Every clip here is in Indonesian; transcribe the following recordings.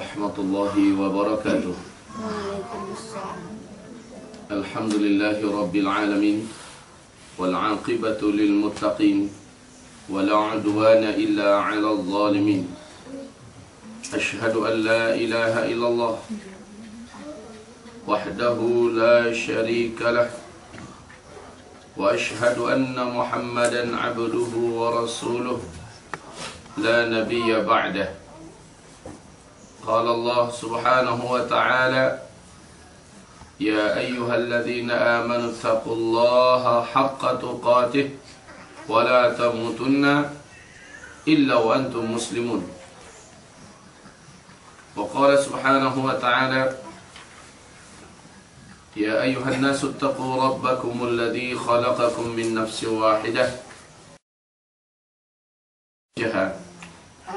warahmatullahi wabarakatuh. Alhamdulillahi rabbil alamin, wal aqibatu lil muttaqin, wala udwana illa 'alal zalimin. Ashhadu an la ilaha illallah wahdahu la syarika lah, wa ashhadu anna Muhammadan 'abduhu wa rasuluh la nabiyya ba'dah. Qala Allah subhanahu wa ta'ala, ya ayyuhalladzina amanu taqullaha haqqa tuqatih wa la tamutunna illa wa antum muslimun. Wa qala subhanahu wa ta'ala, ya ayyuhan nasu taqu rabbakumul ladzi khalaqakum min nafsin wahidah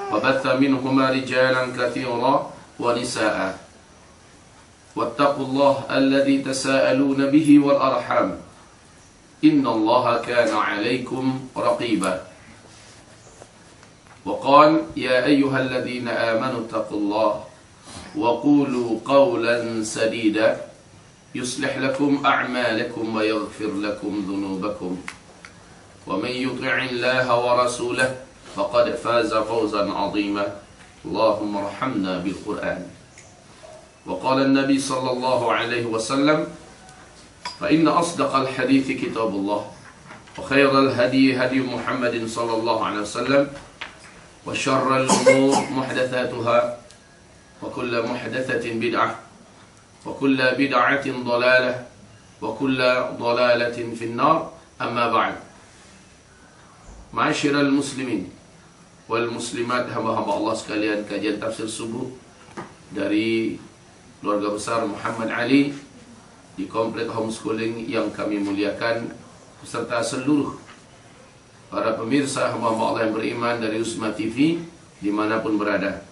وبث منهما رجالا كثيرا ونساء واتقوا الله الذي تساءلون به والأرحام إن الله كان عليكم رقيبا. وقال يا أيها الذين آمنوا اتقوا الله وقولوا قولا سديدا يصلح لكم أعمالكم ويغفر لكم ذنوبكم ومن يطع الله ورسوله فقد فاز فوزا عظيما. اللهم ارحمنا بالقرآن. وقال النبي صلى الله عليه وسلم فإن أصدق الحديث كتاب الله وخير الهدي هدي محمد صلى الله عليه وسلم وشر الأمور محدثاتها وكل محدثة بدعة وكل بدعة ضلالة وكل ضلالة في النار. أما بعد، Ma'asyiral muslimin wal muslimat, hamba-hamba Allah sekalian, kajian tafsir subuh dari keluarga besar Muhammad Ali di komplek homeschooling yang kami muliakan, beserta seluruh para pemirsa hamba-hamba Allah yang beriman dari Usma TV dimanapun berada.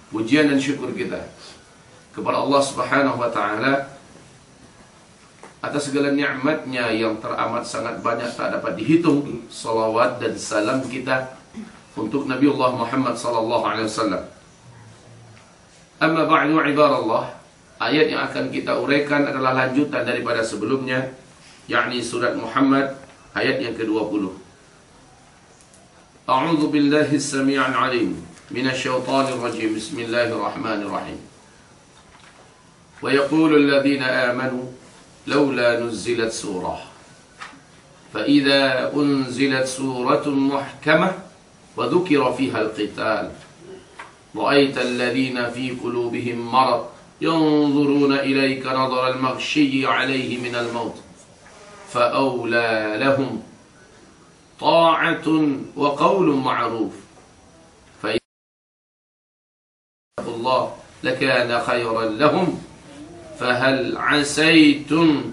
Pujian dan syukur kita kepada Allah subhanahu wa ta'ala atas segala nikmatnya yang teramat sangat banyak tak dapat dihitung. Salawat dan salam kita untuk Nabiullah Muhammad sallallahu alaihi wasallam. Amma ba'du ibadallah, ayat yang akan kita uraikan adalah lanjutan daripada sebelumnya, yakni surat Muhammad ayat yang ke-20. A'udzu billahi as-sami'il 'alim minasyaitonir rajim. Bismillahirrahmanirrahim. Wa yaqulu alladhina amanu لولا نزلت سورة فإذا أنزلت سورة محكمة وذكر فيها القتال رأيت الذين في قلوبهم مرض ينظرون إليك نظر المغشي عليه من الموت فأولى لهم طاعة وقول معروف فإذا الله لكان خيرا لهم فهل عسيتم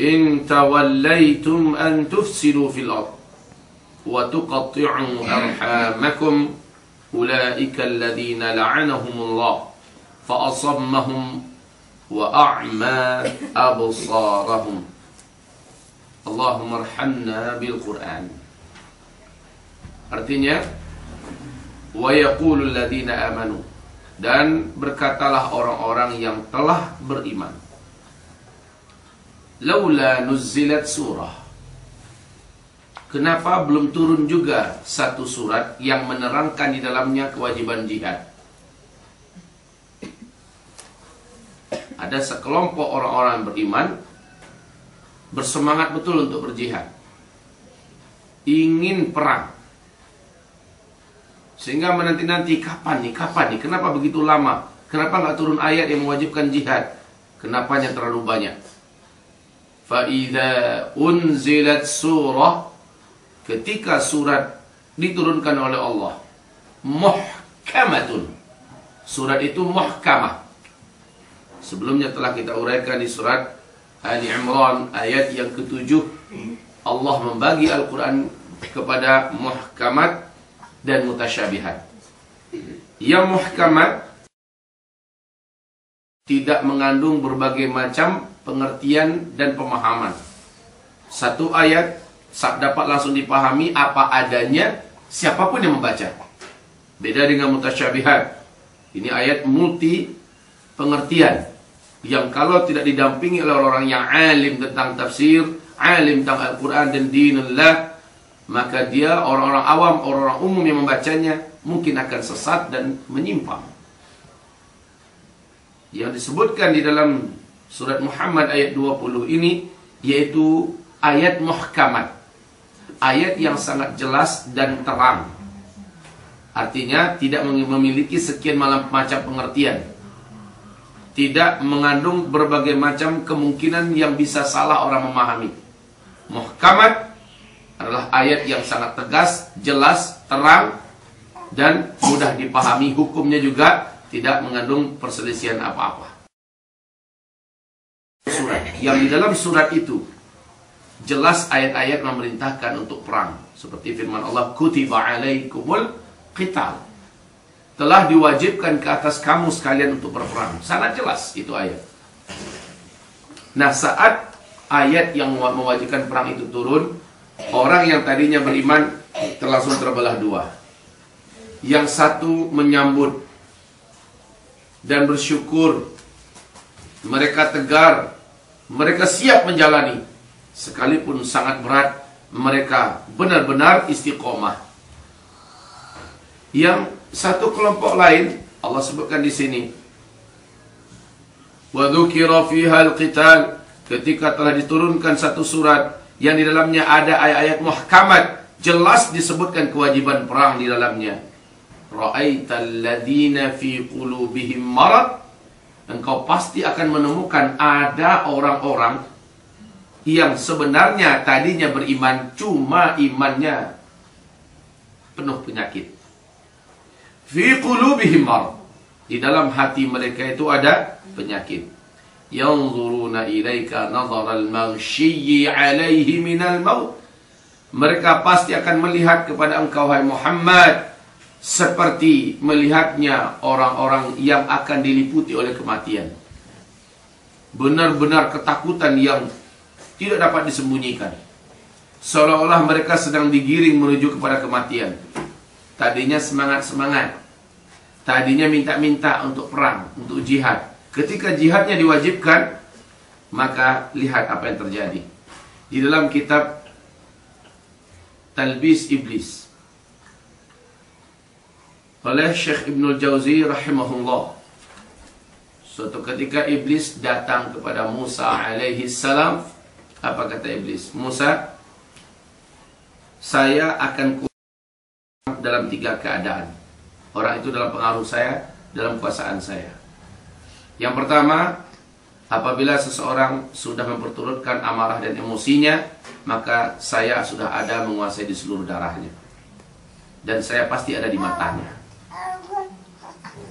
إن توليتم أن تفسدوا في الأرض وتقطعوا أرحامكم أولئك الذين لعنهم الله فأصمهم وأعمى أبصارهم. اللهم ارحمنا بالقرآن. Artinya, wa yaqulul ladzina amanu, dan berkatalah orang-orang yang telah beriman, laula nuzzilat surah, kenapa belum turun juga satu surat yang menerangkan di dalamnya kewajiban jihad. Ada sekelompok orang-orang beriman bersemangat betul untuk berjihad, ingin perang, sehingga menanti-nanti kapan nih, kenapa begitu lama, kenapa nggak turun ayat yang mewajibkan jihad, kenapanya terlalu banyak. Fa'idha unzilat surah, ketika surat diturunkan oleh Allah, muhkamatun, surat itu muhkamah. Sebelumnya telah kita uraikan di surat Ali Imran ayat yang ke-7, Allah membagi Al-Quran kepada muhkamat dan mutasyabihat. Yang muhkamat tidak mengandung berbagai macam pengertian dan pemahaman. Satu ayat dapat langsung dipahami apa adanya siapapun yang membaca. Beda dengan mutasyabihat Ini ayat multi pengertian, yang kalau tidak didampingi oleh orang yang alim tentang tafsir, alim tentang Al-Quran dan dinullah, maka dia orang-orang awam, orang-orang umum yang membacanya mungkin akan sesat dan menyimpang. Yang disebutkan di dalam surat Muhammad ayat 20 ini yaitu ayat muhkamat, ayat yang sangat jelas dan terang. Artinya tidak memiliki sekian macam pengertian, tidak mengandung berbagai macam kemungkinan yang bisa salah orang memahami. Muhkamat adalah ayat yang sangat tegas, jelas, terang, dan mudah dipahami. Hukumnya juga tidak mengandung perselisihan apa-apa. Surat yang di dalam surat itu jelas ayat-ayat memerintahkan untuk perang, seperti firman Allah, kutiba alaikumul qital, telah diwajibkan ke atas kamu sekalian untuk berperang. Sangat jelas itu ayat. Nah, saat ayat yang mewajibkan perang itu turun, orang yang tadinya beriman langsung terbelah dua. Yang satu menyambut dan bersyukur, mereka tegar, mereka siap menjalani, sekalipun sangat berat, mereka benar-benar istiqomah. Yang satu kelompok lain Allah sebutkan di sini, wa dzukira fiha al-qital, ketika telah diturunkan satu surat yang di dalamnya ada ayat-ayat muhkamat, jelas disebutkan kewajiban perang di dalamnya. Ra'aital ladzina fi qulubihim marad, engkau pasti akan menemukan ada orang-orang yang sebenarnya tadinya beriman, cuma imannya penuh penyakit. Fi qulubihim marad, di dalam hati mereka itu ada penyakit. Yanzuruna ilaika nadharal maghsyiyyi alaihi minal maut, mereka pasti akan melihat kepada engkau hai Muhammad seperti melihatnya orang-orang yang akan diliputi oleh kematian. Benar-benar ketakutan yang tidak dapat disembunyikan, seolah-olah mereka sedang digiring menuju kepada kematian. Tadinya semangat-semangat, tadinya minta-minta untuk perang, untuk jihad. Ketika jihadnya diwajibkan, maka lihat apa yang terjadi. Di dalam kitab Talbis Iblis oleh Syekh Ibnul Jauzi rahimahullah, suatu ketika Iblis datang kepada Musa alaihi salam. Apa kata Iblis? Musa, saya akan dalam 3 keadaan. Orang itu dalam pengaruh saya, dalam kuasaan saya. Yang pertama, apabila seseorang sudah memperturutkan amarah dan emosinya, maka saya sudah ada menguasai di seluruh darahnya, dan saya pasti ada di matanya.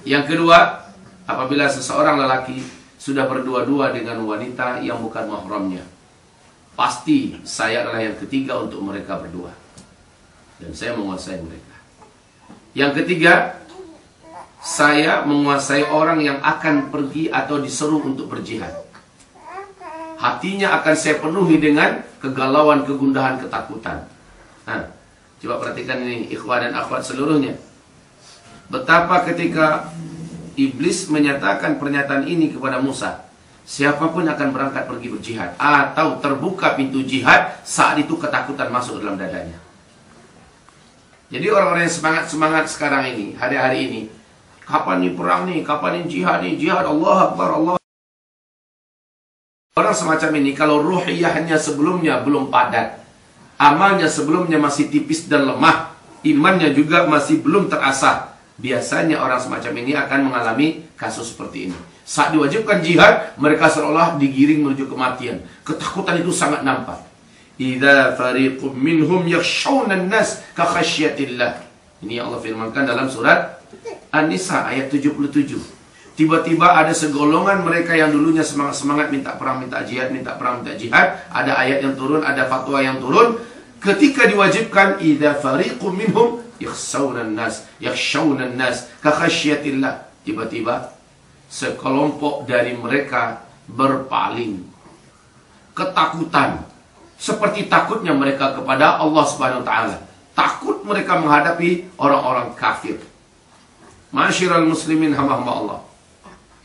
Yang kedua, apabila seseorang lelaki sudah berdua-dua dengan wanita yang bukan mahramnya, pasti saya adalah yang ketiga untuk mereka berdua, dan saya menguasai mereka. Yang ketiga, saya menguasai orang yang akan pergi atau diseru untuk berjihad. Hatinya akan saya penuhi dengan kegalauan, kegundahan, ketakutan. Nah, coba perhatikan ini ikhwan dan akhwat seluruhnya. Betapa ketika Iblis menyatakan pernyataan ini kepada Musa, siapapun akan berangkat pergi berjihad atau terbuka pintu jihad, saat itu ketakutan masuk dalam dadanya. Jadi orang-orang yang semangat-semangat sekarang ini, hari-hari ini, kapan nih perang nih, kapan nih jihad, Allah Akbar, Allah. Orang semacam ini, kalau ruhiyahnya sebelumnya belum padat, amalnya sebelumnya masih tipis dan lemah, imannya juga masih belum terasah, biasanya orang semacam ini akan mengalami kasus seperti ini. Saat diwajibkan jihad, mereka seolah digiring menuju kematian. Ketakutan itu sangat nampak. Idza fariqum minhum yakhshawna an-nas ka khasyatillah. Ini Allah firmankan dalam surat An-Nisa ayat 77. Tiba-tiba ada segolongan mereka yang dulunya semangat-semangat minta perang, minta jihad, minta perang, minta jihad. Ada ayat yang turun, ada fatwa yang turun. Ketika diwajibkan, idza fariqum minhum yakhshawna an-nas ka khasyatillah. Tiba-tiba sekelompok dari mereka berpaling, ketakutan, seperti takutnya mereka kepada Allah Subhanahu wa taala. Takut mereka menghadapi orang-orang kafir. Ma'asyiral muslimin, hamba-hamba Allah.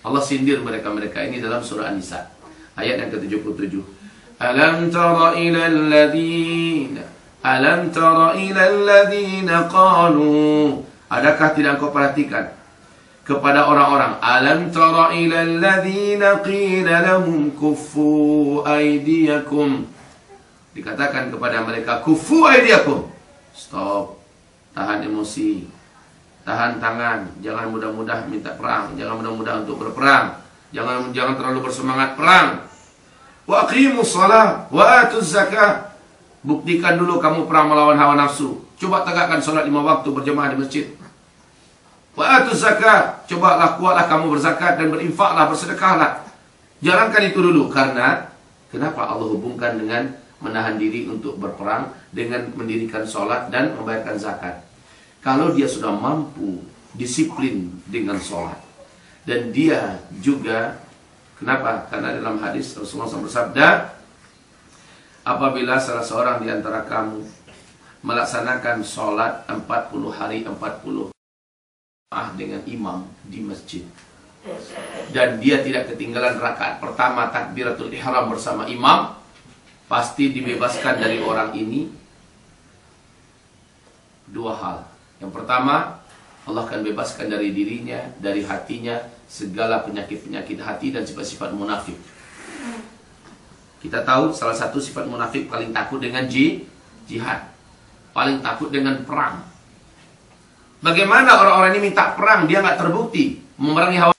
Allah sindir mereka-mereka ini dalam surah An-Nisa ayat yang ke-77. Alam tara ilal ladzina qalu, adakah tidak kau perhatikan kepada orang-orang, alam tara ilal ladzina qila lahum kuffu aydiyakum, dikatakan kepada mereka kuffu aydiyakum, stop, tahan emosi, tahan tangan, jangan mudah-mudah minta perang, jangan mudah-mudah untuk berperang, jangan terlalu bersemangat perang. Wa aqimus shalah wa atuz zakah, buktikan dulu kamu perang melawan hawa nafsu, coba tegakkan salat 5 waktu berjamaah di masjid. Wa atuz zakah, cobalah kuatlah kamu berzakat dan berinfaklah, bersedekahlah. Jalankan itu dulu, karena kenapa Allah hubungkan dengan menahan diri untuk berperang dengan mendirikan salat dan membayarkan zakat. Kalau dia sudah mampu disiplin dengan sholat, dan dia juga, kenapa? Karena dalam hadis Rasulullah SAW bersabda, apabila salah seorang di antara kamu melaksanakan sholat 40 hari 40 dengan imam di masjid, dan dia tidak ketinggalan rakaat pertama takbiratul ihram bersama imam, pasti dibebaskan dari orang ini 2 hal. Yang pertama, Allah akan bebaskan dari dirinya, dari hatinya, segala penyakit-penyakit hati dan sifat-sifat munafik. Kita tahu salah satu sifat munafik paling takut dengan jihad, paling takut dengan perang. Bagaimana orang-orang ini minta perang, dia nggak terbukti memerangi hawa,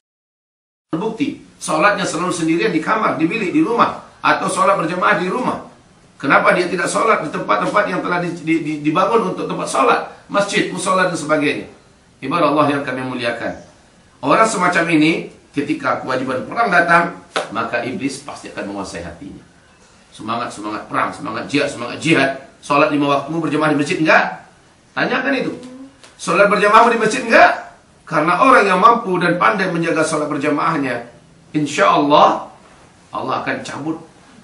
terbukti sholatnya selalu sendirian di kamar, di bilik, di rumah, atau sholat berjamaah di rumah. Kenapa dia tidak sholat di tempat-tempat yang telah dibangun untuk tempat sholat, masjid, musola dan sebagainya? Ibarat Allah yang kami muliakan, orang semacam ini ketika kewajiban perang datang, maka iblis pasti akan menguasai hatinya. Semangat perang, semangat jihad. Sholat 5 waktu berjamaah di masjid enggak? Tanyakan itu. Sholat berjamaah di masjid enggak? Karena orang yang mampu dan pandai menjaga sholat berjamaahnya, insya Allah akan cabut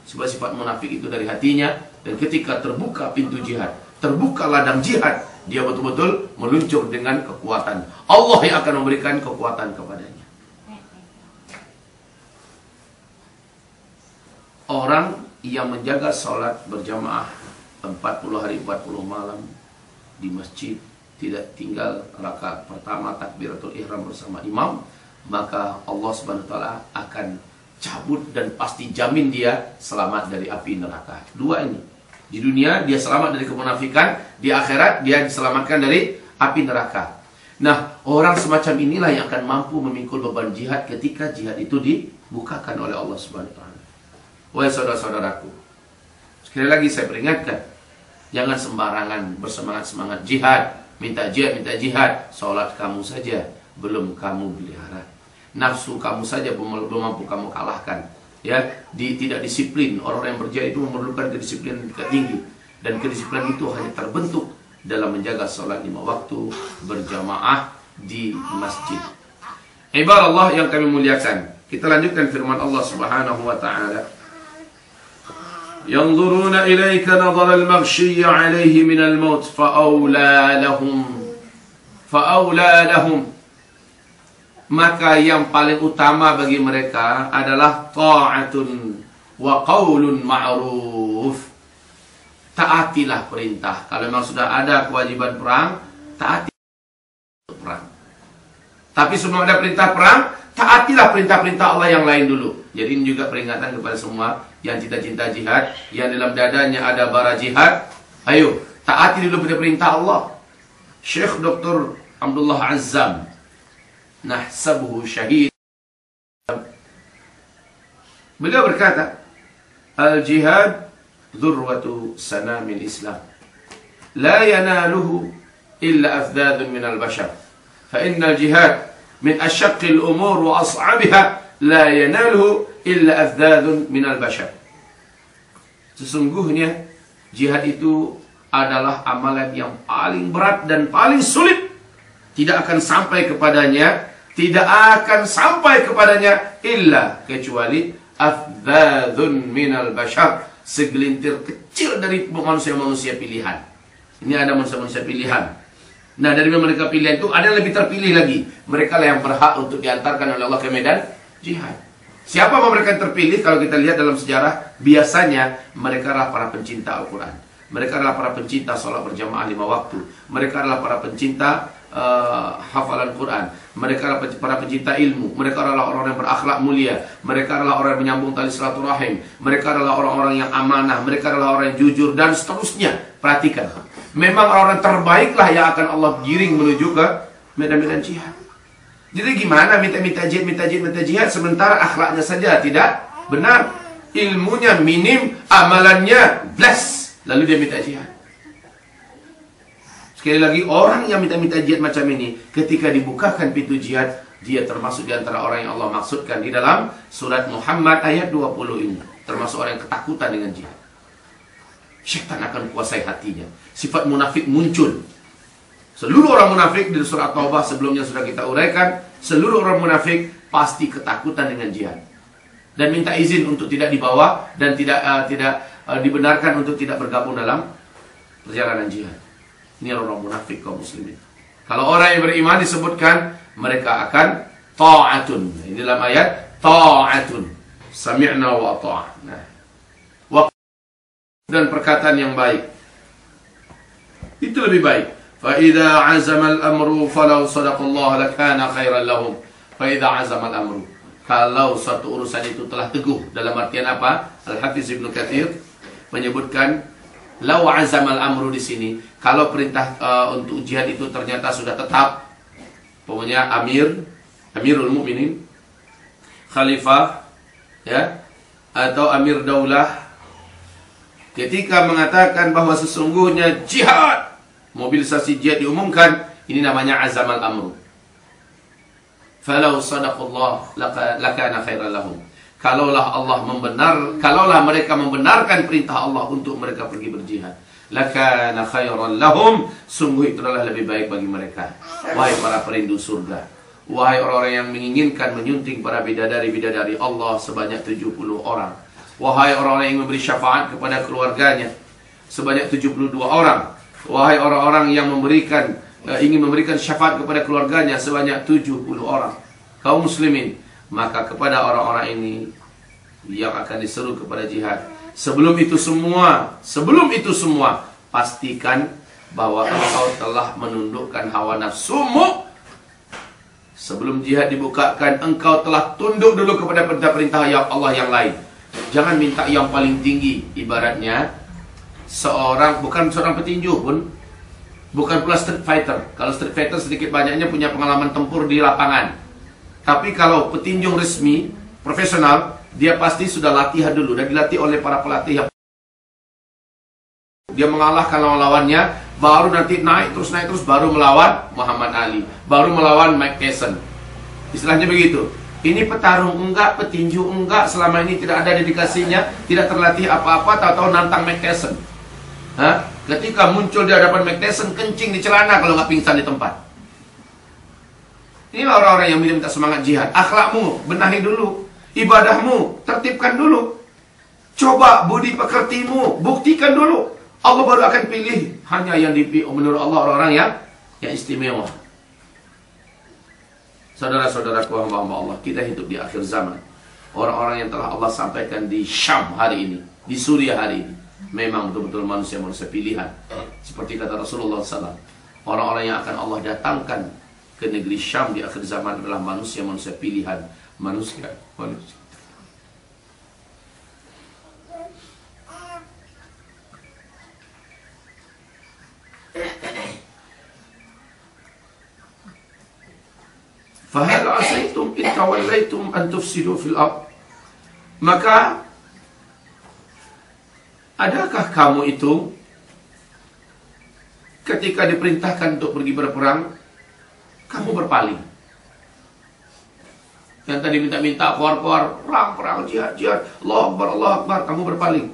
sifat-sifat munafik itu dari hatinya. Dan ketika terbuka pintu jihad, terbuka ladang jihad, dia betul-betul meluncur dengan kekuatan. Allah yang akan memberikan kekuatan kepadanya. Orang yang menjaga sholat berjamaah 40 hari 40 malam di masjid, tidak tinggal rakaat pertama takbiratul ihram bersama imam, maka Allah Subhanahu wa taala akan cabut dan pasti jamin dia selamat dari api neraka. 2 ini. Di dunia dia selamat dari kemunafikan, di akhirat dia diselamatkan dari api neraka. Nah, orang semacam inilah yang akan mampu memikul beban jihad ketika jihad itu dibukakan oleh Allah Subhanahu wa taala. Wahai saudara-saudaraku, sekali lagi saya peringatkan, jangan sembarangan bersemangat-semangat jihad, minta jihad, salat kamu saja belum kamu pelihara. Nafsu kamu saja belum mampu kamu kalahkan. Ya, tidak disiplin. Orang yang berjihad itu memerlukan kedisiplinan yang tinggi, dan kedisiplinan itu hanya terbentuk dalam menjaga salat 5 waktu berjamaah di masjid. Ibarat Allah yang kami muliakan, kita lanjutkan firman Allah Subhanahu wa taala. Yanzuruna ilaika nadhara al-maghshiy 'alayhi min al-maut fa'awla lahum. Maka yang paling utama bagi mereka adalah ta'atun wa qaulun ma'ruf. Taatilah perintah. Kalau memang sudah ada kewajiban perang, taati perang. Tapi sebelum ada perintah perang, taatilah perintah-perintah Allah yang lain dulu. Jadi ini juga peringatan kepada semua yang cinta-cinta jihad, yang dalam dadanya ada bara jihad. Ayo, taati dulu perintah Allah. Syekh Dr. Abdullah Azzam, nahsabuhu syahid, beliau berkata, al-jihad dhurwatu sanamil Islam, la yanaluhu illa afdadun min al-bashar, fa inna al-jihad min asyaqqil umur wa as'abiha, la yanaluhu illa afdadun min al-bashar. Sesungguhnya jihad itu adalah amalan yang paling berat dan paling sulit. Tidak akan sampai kepadanya illa kecuali afdadun minal bashar, segelintir kecil dari manusia-manusia pilihan. Ini ada manusia-manusia pilihan. Nah, dari mereka pilihan itu ada yang lebih terpilih lagi. Mereka lah yang berhak untuk diantarkan oleh Allah ke medan jihad. Siapa mereka yang terpilih? Kalau kita lihat dalam sejarah, biasanya mereka adalah para pencinta Al-Quran. Mereka adalah para pencinta sholat berjamaah 5 waktu. Mereka adalah para pencinta hafalan Quran. Mereka adalah para pencinta ilmu. Mereka adalah orang-orang yang berakhlak mulia. Mereka adalah orang yang menyambung tali silaturahim. Mereka adalah orang-orang yang amanah. Mereka adalah orang yang jujur dan seterusnya. Perhatikan, memang orang terbaiklah yang akan Allah giring menuju ke medan-medan jihad. Jadi gimana minta jihad sementara akhlaknya saja tidak benar, ilmunya minim, amalannya bless, lalu dia minta jihad. Sekali lagi, orang yang minta jihad macam ini, ketika dibukakan pintu jihad, dia termasuk di antara orang yang Allah maksudkan di dalam surat Muhammad ayat 20 ini, termasuk orang yang ketakutan dengan jihad. Syaitan akan kuasai hatinya. Sifat munafik muncul. Seluruh orang munafik di surat Taubah sebelumnya sudah kita uraikan. Seluruh orang munafik pasti ketakutan dengan jihad dan minta izin untuk tidak dibawa dan tidak dibenarkan untuk tidak bergabung dalam perjalanan jihad. Ini orang munafik kaum muslimin. Kalau orang yang beriman disebutkan mereka akan ta'atun. Ini dalam ayat ta'atun. Sami'na wa ta'ana. Dan perkataan yang baik itu lebih baik. Fa idza azama al-amru falau sadaqallahu lakana khairan lahum. Fa idza azama al-amru, kalau suatu urusan itu telah teguh, dalam artian apa? Al-Hafiz Ibnu Katsir menyebutkan lau azama al-amru di sini, kalau perintah untuk jihad itu ternyata sudah tetap, pokoknya Amirul Mukminin, khalifah ya, atau amir daulah, ketika mengatakan bahwa sesungguhnya jihad, mobilisasi jihad diumumkan, ini namanya azamal amru. Falau sadaqallah lakana khairan lahum. Kalaulah mereka membenarkan perintah Allah untuk mereka pergi berjihad, lakana khairan lahum, sungguh itu adalah lebih baik bagi mereka. Wahai para perindu surga, wahai orang-orang yang menginginkan menyunting para bidadari-bidadari Allah sebanyak 70 orang. Wahai orang-orang yang memberi syafaat kepada keluarganya sebanyak 72 orang. Wahai orang-orang yang ingin memberikan syafaat kepada keluarganya sebanyak 70 orang. Kaum muslimin, maka kepada orang-orang ini yang akan diseru kepada jihad. Sebelum itu semua, pastikan bahwa engkau telah menundukkan hawa nafsumu. Sebelum jihad dibukakan, engkau telah tunduk dulu kepada perintah-perintah Allah yang lain. Jangan minta yang paling tinggi. Ibaratnya bukan seorang petinju pun, bukan pula street fighter. Kalau street fighter sedikit banyaknya punya pengalaman tempur di lapangan. Tapi kalau petinju resmi, profesional, dia pasti sudah latihan dulu dan dilatih oleh para pelatih yang dia mengalahkan lawan-lawannya, baru nanti naik terus baru melawan Muhammad Ali, baru melawan Mike Tyson. Istilahnya begitu. Ini petarung enggak, petinju enggak, selama ini tidak ada dedikasinya, tidak terlatih apa-apa, tahu-tahu nantang Mike Tyson. Ketika muncul di hadapan Mike Tyson, kencing di celana kalau nggak pingsan di tempat. Inilah orang-orang yang minta semangat jihad. Akhlakmu benahi dulu, ibadahmu tertibkan dulu, coba budi pekertimu buktikan dulu. Allah baru akan pilih hanya yang dipilih menurut Allah, orang-orang yang istimewa. Saudara-saudaraku hamba-hamba Allah, kita hidup di akhir zaman. Orang-orang yang telah Allah sampaikan di Syam hari ini, di Suriah hari ini, memang betul-betul manusia-manusia pilihan. Seperti kata Rasulullah SAW, orang-orang yang akan Allah datangkan ke negeri Syam di akhir zaman adalah manusia-manusia pilihan. Manusia. Fahal asaitum in tawallaitum an tufsidu fil ard. Maka adakah kamu itu ketika diperintahkan untuk pergi berperang, kamu berpaling? Yang tadi minta-minta keluar-keluar, perang, jihad, Allah Akbar, kamu berpaling.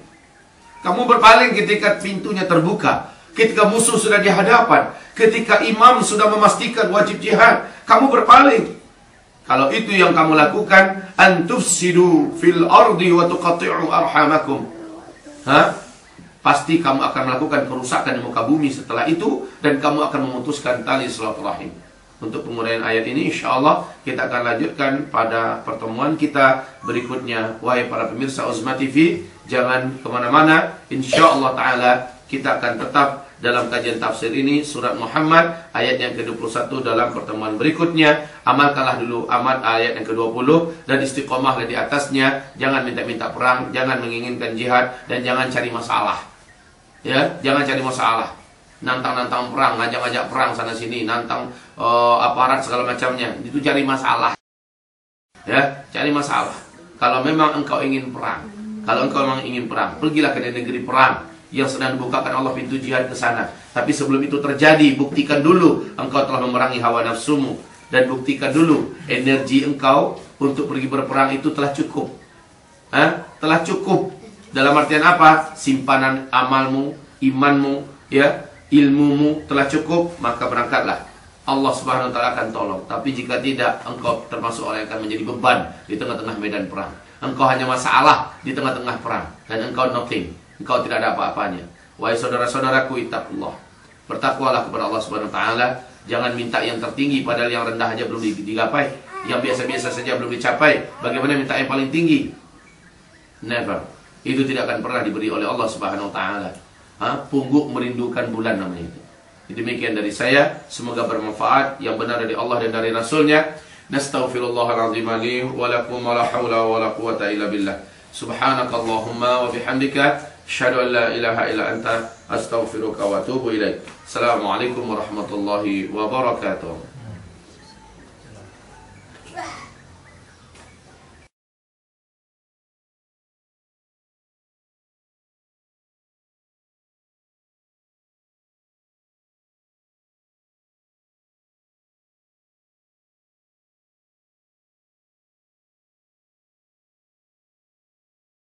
Kamu berpaling ketika pintunya terbuka, ketika musuh sudah di hadapan, ketika imam sudah memastikan wajib jihad, kamu berpaling. Kalau itu yang kamu lakukan, an tufsidu fil ardi wa tuqatti'u arhamakum. pasti kamu akan melakukan kerusakan di muka bumi setelah itu, dan kamu akan memutuskan tali silaturahim. Untuk penguraian ayat ini insyaAllah kita akan lanjutkan pada pertemuan kita berikutnya. Wahai para pemirsa Uzma TV, jangan kemana-mana. InsyaAllah ta'ala kita akan tetap dalam kajian tafsir ini, surat Muhammad ayat yang ke-21 dalam pertemuan berikutnya. Amalkanlah dulu ayat yang ke-20 dan istiqomahlah di atasnya. Jangan minta-minta perang, jangan menginginkan jihad, dan jangan cari masalah. Ya, jangan cari masalah. Nantang-nantang perang, ngajak-ngajak perang sana sini, nantang aparat segala macamnya. Itu cari masalah. Ya, cari masalah. Kalau memang engkau ingin perang, pergilah ke negeri perang yang sedang dibukakan Allah pintu jihad ke sana. Tapi sebelum itu terjadi, buktikan dulu engkau telah memerangi hawa nafsumu, dan buktikan dulu energi engkau untuk pergi berperang itu telah cukup. Telah cukup. Dalam artian apa? Simpanan amalmu, imanmu, ya, ilmumu telah cukup, maka berangkatlah. Allah Subhanahu wa taala akan tolong. Tapi jika tidak, engkau termasuk orang yang akan menjadi beban di tengah-tengah medan perang. Engkau hanya masalah di tengah-tengah perang, dan engkau nothing. Engkau tidak ada apa-apanya. Wahai saudara-saudaraku, ittaqullah. Bertakwalah kepada Allah Subhanahu wa taala. Jangan minta yang tertinggi padahal yang rendah aja belum digapai. Yang biasa-biasa saja belum dicapai. Bagaimana minta yang paling tinggi? Never. Itu tidak akan pernah diberi oleh Allah Subhanahu wa taala. Pungguk merindukan bulan namanya itu. Demikian dari saya, semoga bermanfaat, yang benar dari Allah dan dari Rasulnya. Nastaghfirullahaladzim li wa lakum wa la hawla wa la quwata illa billah. Subhanakallahumma wa bihamdika asyhadu an la ilaha illa anta astaghfiruka wa atubu ilaik. Assalamualaikum warahmatullahi wabarakatuh.